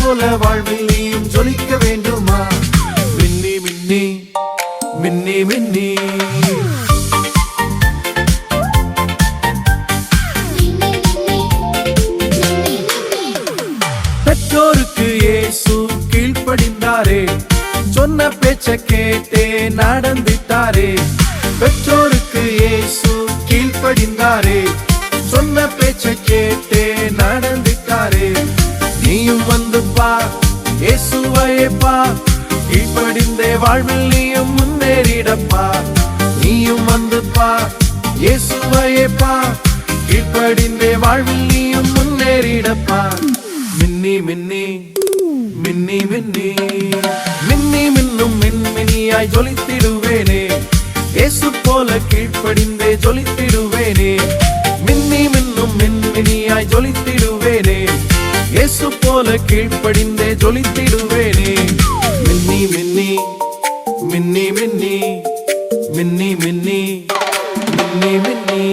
போல வாழ்வில் நீயும் ஜொலிக்க வேண்டுமா? மின்னி மின்னி மின்னி மின்னி பெற்றோருக்கு இயேசு கீழ்ப்படிந்தாரே, சொன்ன பேச்ச கேட்டே நடந்துட்டாரே. பெற்றோருக்கு இயேசு கீழ்ப்படிந்தாரே, சொன்ன பேச்ச கேட்டே நடந்துட்டாரே. நீயும் வந்து பார், இயேசுவையே பார், கீழ்ப்படிந்தே வாழ்வில் நீயும் முன்னேறிடப்பா. நீயும் வந்து பார், இயேசுவையே பார், கீழ்ப்படிந்தே வாழ்வில் நீயும் முன்னேறிடப்பா. மின்னி மின்னி மின்னி மின்னி மின்னி மின்னும் மின்மினியாய் ஜொலித்திடுவேனே, இயேசு போல கீழ்ப்படிந்தே ஜொலித்திடுவேனே. மின்னி மின்னும் மின்மினியாய் ஜொலித்திடுவேனே, இயேசு போல கீழ்ப்படிந்தே ஜொலித்திடுவேனே. மின்னி மின்னி மின்னி மின்னி மின்னி மின்னி மின்னி மின்னி